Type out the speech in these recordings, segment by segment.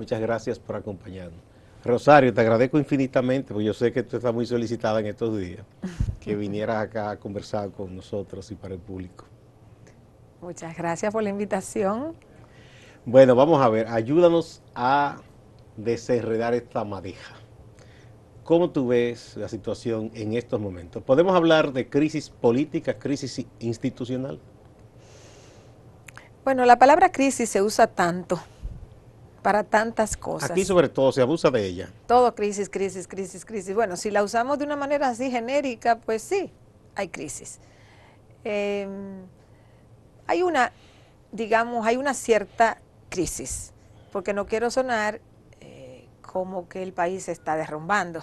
muchas gracias por acompañarnos. Rosario, te agradezco infinitamente, porque yo sé que tú estás muy solicitada en estos días, que vinieras acá a conversar con nosotros y para el público. Muchas gracias por la invitación. Bueno, vamos a ver, ayúdanos a desenredar esta madeja. ¿Cómo tú ves la situación en estos momentos? ¿Podemos hablar de crisis política, crisis institucional? Bueno, la palabra crisis se usa tanto para tantas Aquí cosas. sobre todo se abusa de ella. Todo crisis, crisis, crisis, crisis. Bueno, si la usamos de una manera así genérica, pues sí, hay crisis. Eh, hay una, digamos, hay una cierta crisis, porque no quiero sonar como que el país se está derrumbando.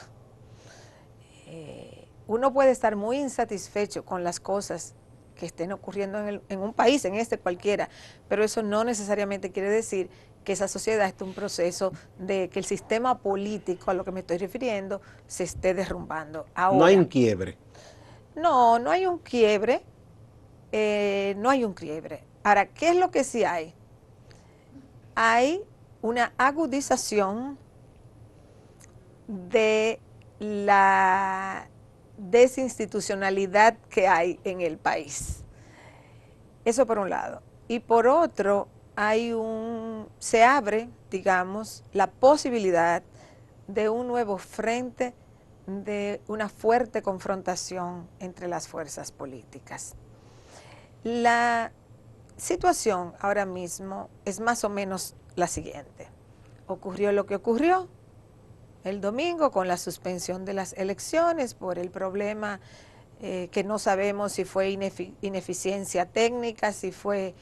Uno puede estar muy insatisfecho con las cosas que estén ocurriendo en un país, en este cualquiera, pero eso no necesariamente quiere decir que esa sociedad esté en un proceso de que el sistema político a lo que me estoy refiriendo se esté derrumbando. No hay Ahora, un quiebre. no hay un quiebre, no hay un quiebre. Ahora, ¿qué es lo que sí hay? Hay una agudización de la desinstitucionalidad que hay en el país. Eso por un lado. Y por otro, se abre, digamos, la posibilidad de un nuevo frente, de una fuerte confrontación entre las fuerzas políticas. La situación ahora mismo es más o menos la siguiente. Ocurrió lo que ocurrió el domingo con la suspensión de las elecciones por el problema que no sabemos si fue ineficiencia técnica, si fue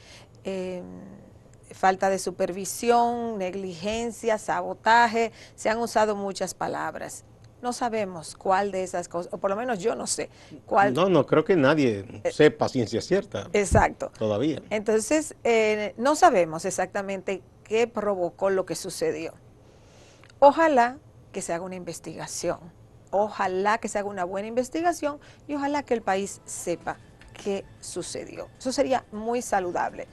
falta de supervisión, negligencia, sabotaje, se han usado muchas palabras. No sabemos cuál de esas cosas, o por lo menos yo no sé cuál. No creo que nadie sepa ciencia cierta Exacto. todavía. Entonces, no sabemos exactamente qué provocó lo que sucedió. Ojalá que se haga una investigación, ojalá que se haga una buena investigación y ojalá que el país sepa qué sucedió. Eso sería muy saludable.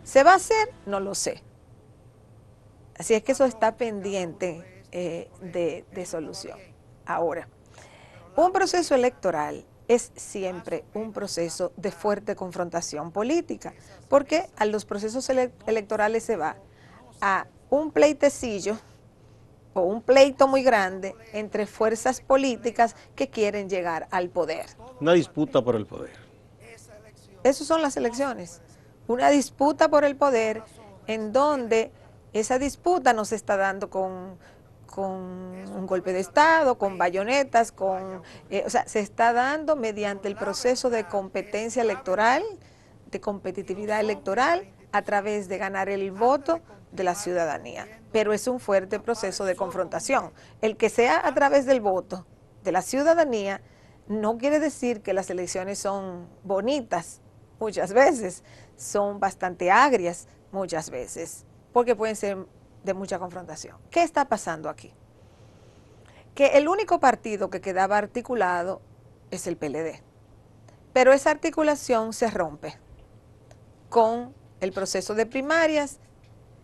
¿Se va a hacer? No lo sé. Así es que eso está pendiente de solución. Ahora, un proceso electoral es siempre un proceso de fuerte confrontación política, porque a los procesos electorales se va a un pleitecillo o un pleito muy grande entre fuerzas políticas que quieren llegar al poder. Una disputa por el poder. Esas son las elecciones. Una disputa por el poder en donde esa disputa no se está dando con un golpe de Estado, con bayonetas, o sea, se está dando mediante el proceso de competencia electoral, de competitividad electoral, a través de ganar el voto de la ciudadanía. Pero es un fuerte proceso de confrontación. El que sea a través del voto de la ciudadanía no quiere decir que las elecciones son bonitas, muchas veces, son bastante agrias muchas veces, porque pueden ser de mucha confrontación. ¿Qué está pasando aquí? Que el único partido que quedaba articulado es el PLD, pero esa articulación se rompe con el proceso de primarias,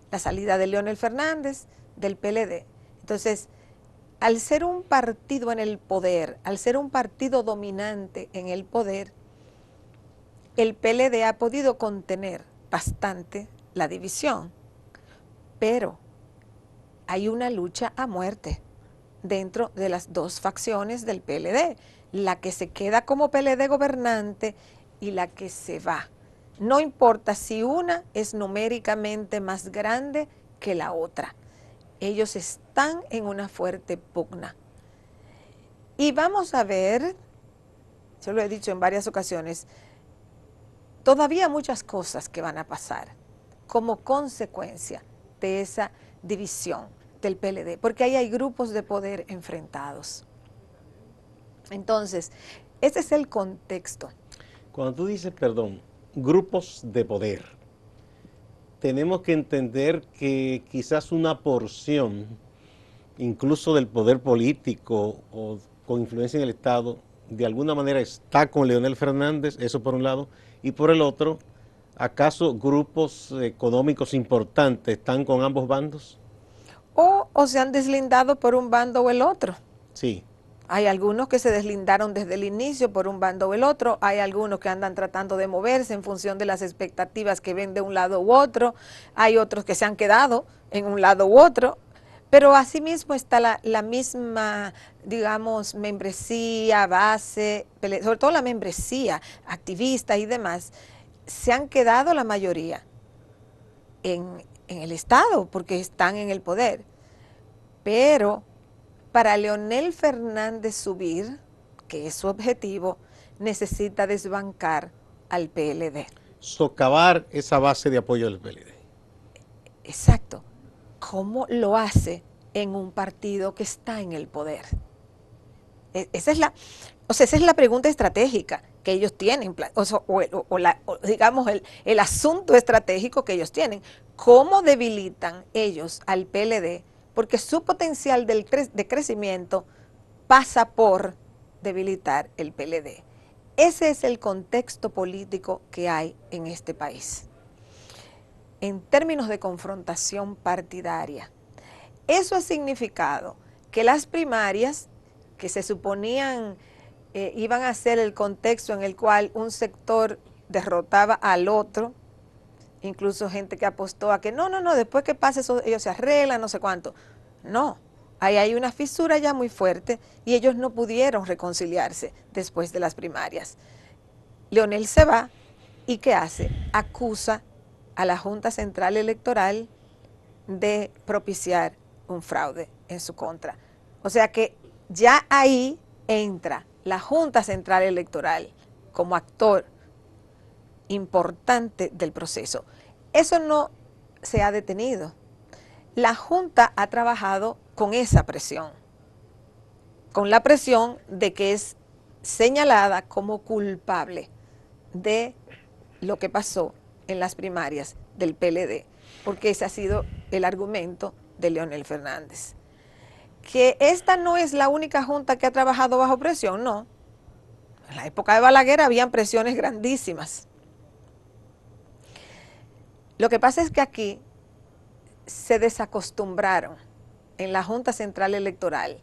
la salida de Leonel Fernández del PLD. Entonces, al ser un partido en el poder, al ser un partido dominante en el poder, el PLD ha podido contener bastante la división, pero hay una lucha a muerte dentro de las dos facciones del PLD, la que se queda como PLD gobernante y la que se va. No importa si una es numéricamente más grande que la otra. Ellos están en una fuerte pugna. Y vamos a ver, yo lo he dicho en varias ocasiones, todavía muchas cosas que van a pasar como consecuencia de esa división del PLD, porque ahí hay grupos de poder enfrentados. Entonces, ese es el contexto. Cuando tú dices, perdón, grupos de poder, tenemos que entender que quizás una porción, incluso del poder político o con influencia en el Estado, de alguna manera está con Leonel Fernández, eso por un lado, y por el otro, ¿acaso grupos económicos importantes están con ambos bandos? o se han deslindado por un bando o el otro. Sí. Hay algunos que se deslindaron desde el inicio por un bando o el otro, hay algunos que andan tratando de moverse en función de las expectativas que ven de un lado u otro, hay otros que se han quedado en un lado u otro, pero asimismo está la misma, digamos, membresía, base, sobre todo la membresía, activista y demás, se han quedado la mayoría en el Estado porque están en el poder, pero para Leonel Fernández subir, que es su objetivo, necesita desbancar al PLD. Socavar esa base de apoyo del PLD. Exacto. ¿Cómo lo hace en un partido que está en el poder? Esa es la pregunta estratégica que ellos tienen, digamos el asunto estratégico que ellos tienen. ¿Cómo debilitan ellos al PLD? Porque su potencial de crecimiento pasa por debilitar el PLD. Ese es el contexto político que hay en este país. En términos de confrontación partidaria, eso ha significado que las primarias, que se suponían iban a ser el contexto en el cual un sector derrotaba al otro, incluso gente que apostó a que no, después que pase eso ellos se arreglan, no sé cuánto. No, ahí hay una fisura ya muy fuerte y ellos no pudieron reconciliarse después de las primarias. Leonel se va y ¿qué hace? Acusa a la Junta Central Electoral de propiciar un fraude en su contra. O sea que ya ahí entra la Junta Central Electoral como actor importante del proceso. Eso no se ha detenido. La Junta ha trabajado con esa presión, con la presión de que es señalada como culpable de lo que pasó en las primarias del PLD, porque ese ha sido el argumento de Leonel Fernández. Que esta no es la única junta que ha trabajado bajo presión, no. En la época de Balaguer habían presiones grandísimas. Lo que pasa es que aquí se desacostumbraron en la Junta Central Electoral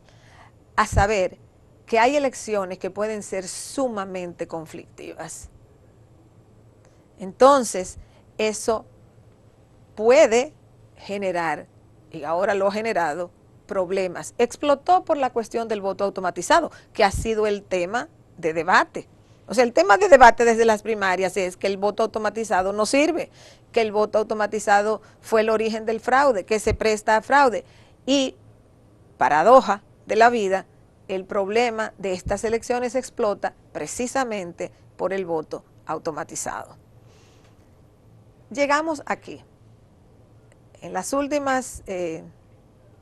a saber que hay elecciones que pueden ser sumamente conflictivas. Entonces, eso puede generar, y ahora lo ha generado, problemas. Explotó por la cuestión del voto automatizado, que ha sido el tema de debate. O sea, el tema de debate desde las primarias es que el voto automatizado no sirve, que el voto automatizado fue el origen del fraude, que se presta a fraude. Y, paradoja de la vida, el problema de estas elecciones explota precisamente por el voto automatizado. Llegamos aquí. En las últimas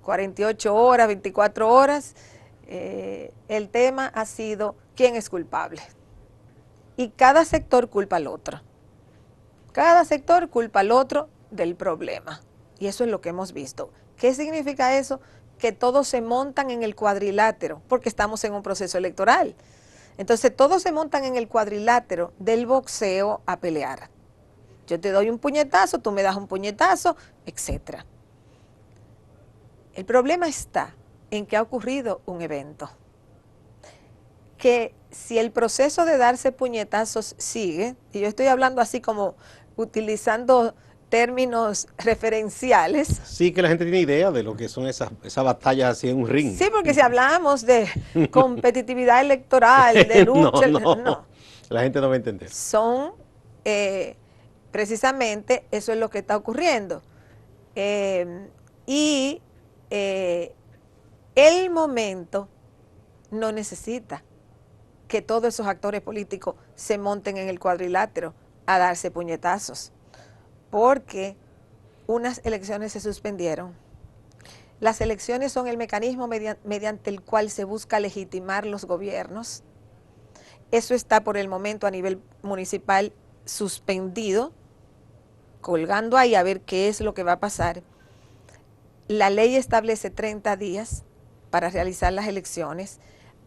48 horas, 24 horas, el tema ha sido quién es culpable. Y cada sector culpa al otro. Cada sector culpa al otro del problema. Y eso es lo que hemos visto. ¿Qué significa eso? Que todos se montan en el cuadrilátero, porque estamos en un proceso electoral. Entonces todos se montan en el cuadrilátero del boxeo a pelear. Yo te doy un puñetazo, tú me das un puñetazo, etc. El problema está en que ha ocurrido un evento. Que si el proceso de darse puñetazos sigue, y yo estoy hablando así como utilizando términos referenciales. Sí, que la gente tiene idea de lo que son esas batallas así en un ring. Sí, porque si hablamos de competitividad electoral, de lucha, no, la gente no va a entender. Son precisamente eso es lo que está ocurriendo. El momento no necesita que todos esos actores políticos se monten en el cuadrilátero a darse puñetazos, porque unas elecciones se suspendieron. Las elecciones son el mecanismo mediante el cual se busca legitimar los gobiernos. Eso está por el momento a nivel municipal suspendido, colgando ahí a ver qué es lo que va a pasar. La ley establece 30 días para realizar las elecciones.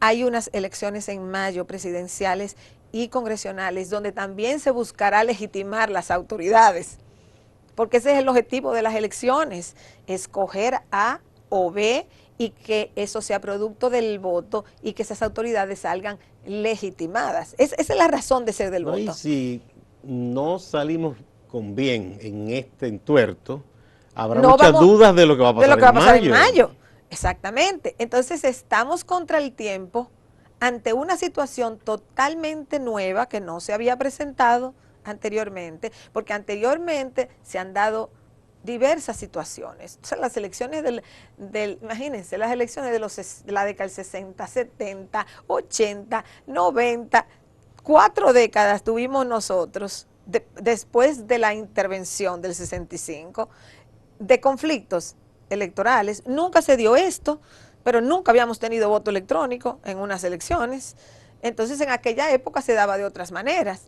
Hay unas elecciones en mayo presidenciales y congresionales donde también se buscará legitimar las autoridades, porque ese es el objetivo de las elecciones, escoger a o B, y que eso sea producto del voto y que esas autoridades salgan legitimadas. Esa es la razón de ser del ¿No? Y voto. si no salimos con bien en este entuerto, habrá No muchas vamos dudas de lo que va a de lo pasar que va a en pasar en mayo. mayo. Exactamente. Entonces estamos contra el tiempo ante una situación totalmente nueva que no se había presentado anteriormente, porque anteriormente se han dado diversas situaciones. O sea, las elecciones imagínense, las elecciones de la década del 60, 70, 80, 90, 4 décadas tuvimos nosotros después de la intervención del 65 de conflictos electorales. Nunca se dio esto, pero nunca habíamos tenido voto electrónico en unas elecciones. Entonces en aquella época se daba de otras maneras.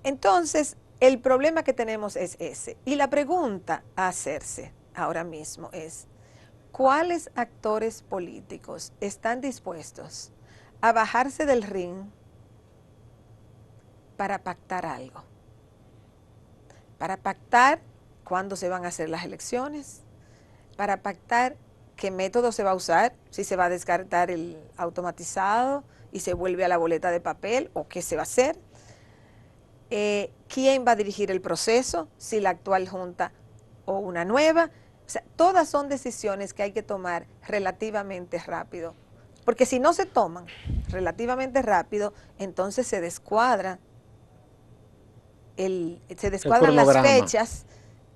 Entonces el problema que tenemos es ese. Y la pregunta a hacerse ahora mismo es, ¿cuáles actores políticos están dispuestos a bajarse del ring para pactar algo? Para pactar cuándo se van a hacer las elecciones, para pactar qué método se va a usar, si se va a descartar el automatizado y se vuelve a la boleta de papel o qué se va a hacer, quién va a dirigir el proceso, si la actual junta o una nueva. O sea, todas son decisiones que hay que tomar relativamente rápido, porque si no se toman relativamente rápido, entonces se descuadran las fechas,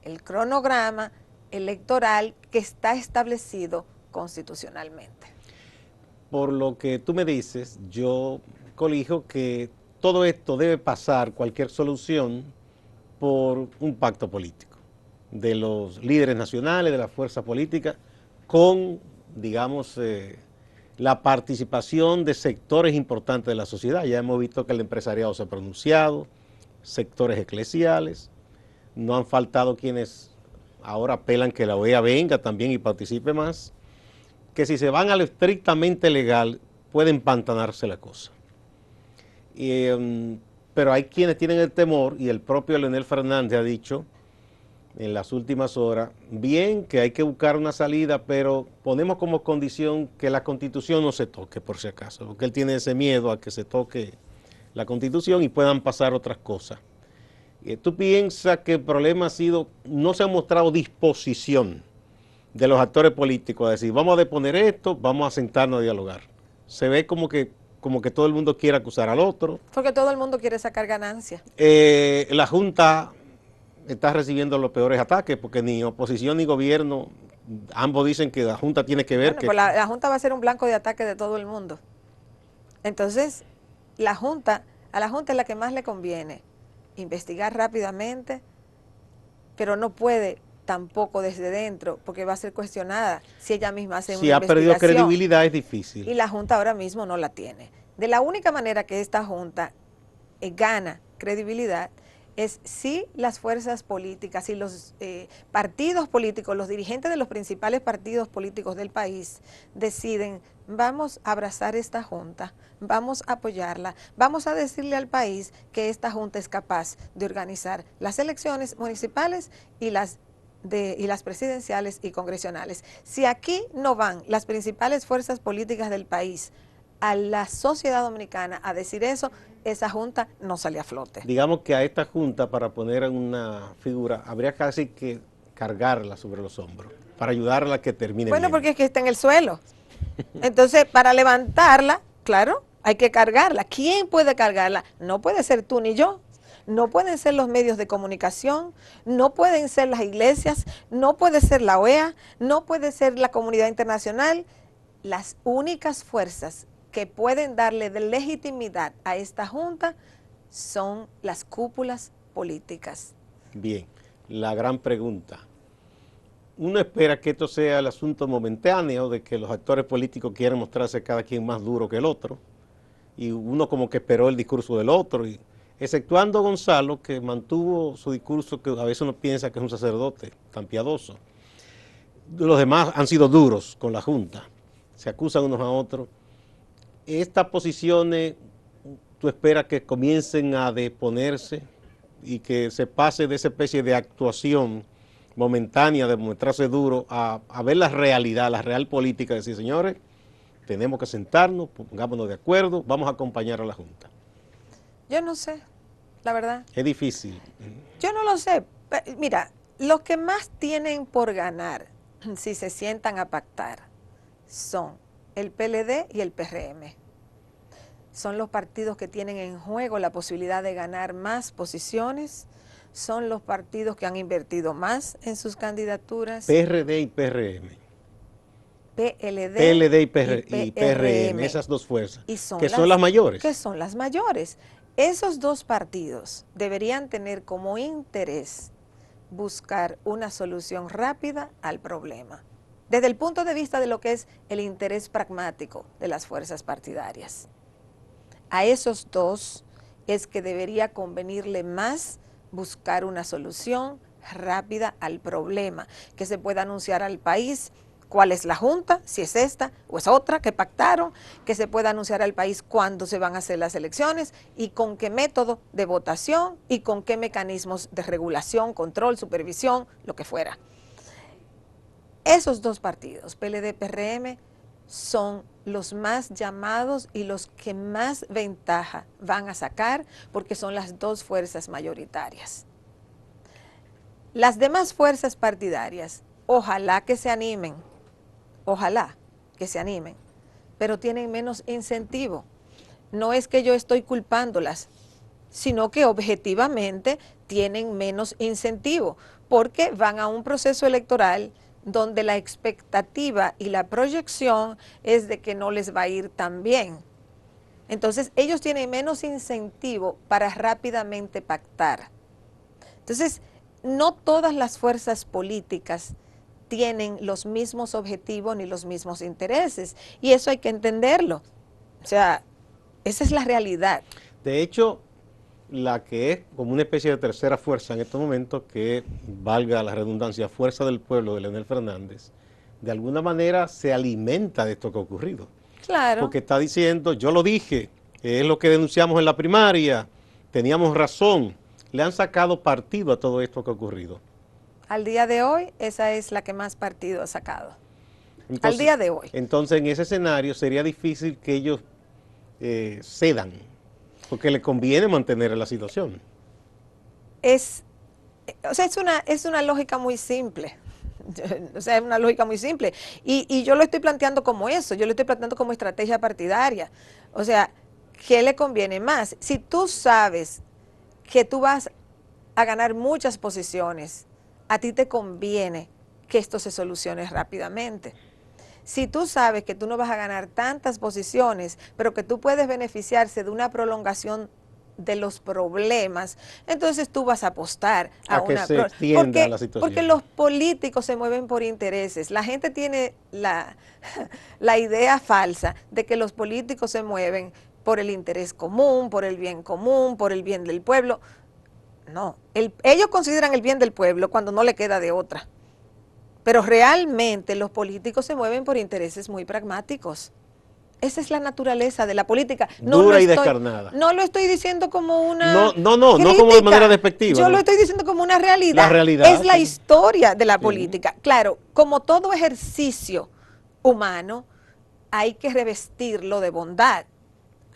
el cronograma electoral que está establecido constitucionalmente. Por lo que tú me dices, yo colijo que todo esto debe pasar, cualquier solución, por un pacto político de los líderes nacionales, de la fuerza política, con, digamos, la participación de sectores importantes de la sociedad. Ya hemos visto que el empresariado se ha pronunciado, sectores eclesiales, no han faltado quienes ahora apelan que la OEA venga también y participe más, que si se van a lo estrictamente legal puede empantanarse la cosa. Pero hay quienes tienen el temor, y el propio Leonel Fernández ha dicho en las últimas horas, bien que hay que buscar una salida, pero ponemos como condición que la Constitución no se toque por si acaso, porque él tiene ese miedo a que se toque la Constitución y puedan pasar otras cosas. ¿Tú piensas que el problema ha sido, no se ha mostrado disposición de los actores políticos a decir, vamos a deponer esto, vamos a sentarnos a dialogar? Se ve como que todo el mundo quiere acusar al otro. Porque todo el mundo quiere sacar ganancias. La Junta está recibiendo los peores ataques, porque ni oposición ni gobierno, ambos dicen que la Junta tiene que ver. Bueno, pues la Junta va a ser un blanco de ataque de todo el mundo. Entonces, a la Junta es la que más le conviene investigar rápidamente, pero no puede tampoco desde dentro, porque va a ser cuestionada si ella misma hace una investigación. Si ha perdido credibilidad es difícil. Y la Junta ahora mismo no la tiene. De la única manera que esta Junta gana credibilidad es si las fuerzas políticas y los partidos políticos, los dirigentes de los principales partidos políticos del país deciden, vamos a abrazar esta Junta, vamos a apoyarla, vamos a decirle al país que esta Junta es capaz de organizar las elecciones municipales y las presidenciales y congresionales. Si aquí no van las principales fuerzas políticas del país a la sociedad dominicana a decir eso, esa Junta no sale a flote. Digamos que a esta Junta, para poner una figura, habría casi que cargarla sobre los hombros, para ayudarla a que termine Bueno, bien. porque es que está en el suelo. Entonces, para levantarla, claro, hay que cargarla. ¿Quién puede cargarla? No puede ser tú ni yo. No pueden ser los medios de comunicación, no pueden ser las iglesias, no puede ser la OEA, no puede ser la comunidad internacional. Las únicas fuerzas que pueden darle de legitimidad a esta Junta son las cúpulas políticas. Bien, la gran pregunta. Uno espera que esto sea el asunto momentáneo de que los actores políticos quieren mostrarse cada quien más duro que el otro, y uno como que esperó el discurso del otro, y exceptuando Gonzalo, que mantuvo su discurso, que a veces uno piensa que es un sacerdote tan piadoso. Los demás han sido duros con la Junta, se acusan unos a otros. Estas posiciones, ¿tú esperas que comiencen a deponerse y que se pase de esa especie de actuación momentánea de mostrarse duro a ver la realidad, la real política, decir, señores, tenemos que sentarnos, pongámonos de acuerdo, vamos a acompañar a la Junta. Yo no sé, la verdad. Es difícil. Yo no lo sé. Mira, los que más tienen por ganar, si se sientan a pactar, son el PLD y el PRM. Son los partidos que tienen en juego la posibilidad de ganar más posiciones, son los partidos que han invertido más en sus candidaturas. PRD y PRM. PLD y PRM, esas dos fuerzas, que son las mayores. Que son las mayores. Esos dos partidos deberían tener como interés buscar una solución rápida al problema, desde el punto de vista de lo que es el interés pragmático de las fuerzas partidarias. A esos dos es que debería convenirle más buscar una solución rápida al problema, que se pueda anunciar al país cuál es la Junta, si es esta o es otra que pactaron, que se pueda anunciar al país cuándo se van a hacer las elecciones y con qué método de votación y con qué mecanismos de regulación, control, supervisión, lo que fuera. Esos dos partidos, PLD, PRM, son los más llamados y los que más ventaja van a sacar porque son las dos fuerzas mayoritarias. Las demás fuerzas partidarias, ojalá que se animen, pero tienen menos incentivo. No es que yo estoy culpándolas, sino que objetivamente tienen menos incentivo, porque van a un proceso electoral donde la expectativa y la proyección es de que no les va a ir tan bien. Entonces, ellos tienen menos incentivo para rápidamente pactar. Entonces, no todas las fuerzas políticas tienen los mismos objetivos ni los mismos intereses, y eso hay que entenderlo. O sea, esa es la realidad. De hecho, la que es como una especie de tercera fuerza en estos momentos, que valga la redundancia, Fuerza del Pueblo de Leonel Fernández, de alguna manera se alimenta de esto que ha ocurrido. Claro. Porque está diciendo, yo lo dije, es lo que denunciamos en la primaria, teníamos razón, le han sacado partido a todo esto que ha ocurrido. Al día de hoy, esa es la que más partido ha sacado. Entonces, al día de hoy. Entonces, en ese escenario sería difícil que ellos cedan, porque le conviene mantener la situación. Es una lógica muy simple. O sea, es una lógica muy simple. Y yo lo estoy planteando como eso, yo lo estoy planteando como estrategia partidaria. O sea, ¿qué le conviene más? Si tú sabes que tú vas a ganar muchas posiciones, a ti te conviene que esto se solucione rápidamente. Si tú sabes que tú no vas a ganar tantas posiciones, pero que tú puedes beneficiarse de una prolongación de los problemas, entonces tú vas a apostar a que se extienda la situación. Porque los políticos se mueven por intereses. La gente tiene la idea falsa de que los políticos se mueven por el interés común, por el bien del pueblo. No, ellos consideran el bien del pueblo cuando no le queda de otra. Pero realmente los políticos se mueven por intereses muy pragmáticos. Esa es la naturaleza de la política. Dura y descarnada. No lo estoy diciendo como una no como de manera despectiva. Yo lo estoy diciendo como una realidad. La realidad. Es la historia de la política. Claro, como todo ejercicio humano, hay que revestirlo de bondad.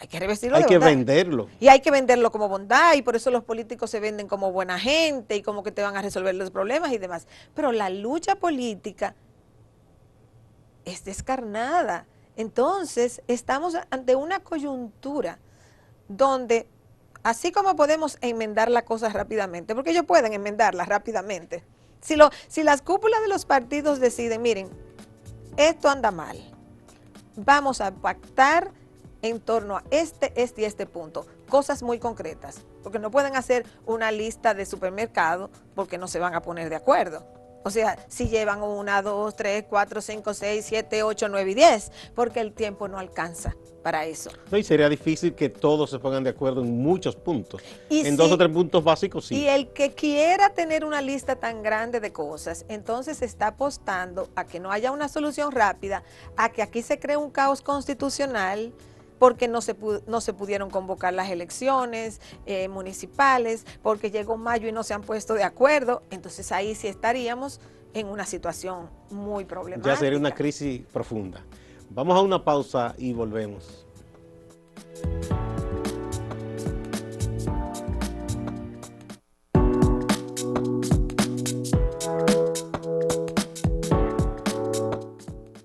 Hay que revestirlo de bondad. Hay que venderlo. Y hay que venderlo como bondad, y por eso los políticos se venden como buena gente y como que te van a resolver los problemas y demás. Pero la lucha política es descarnada. Entonces, estamos ante una coyuntura donde, así como podemos enmendar la cosa rápidamente, porque ellos pueden enmendarla rápidamente, si las cúpulas de los partidos deciden, miren, esto anda mal, vamos a pactar en torno a este y este punto, cosas muy concretas, porque no pueden hacer una lista de supermercados porque no se van a poner de acuerdo. O sea, si llevan 1, 2, 3, 4, 5, 6, 7, 8, 9 y 10, porque el tiempo no alcanza para eso. No, y sería difícil que todos se pongan de acuerdo en muchos puntos. En 2 o 3 puntos básicos, sí. Y el que quiera tener una lista tan grande de cosas, entonces está apostando a que no haya una solución rápida, a que aquí se cree un caos constitucional, porque no se pudieron convocar las elecciones municipales, porque llegó mayo y no se han puesto de acuerdo, entonces ahí sí estaríamos en una situación muy problemática. Ya sería una crisis profunda. Vamos a una pausa y volvemos.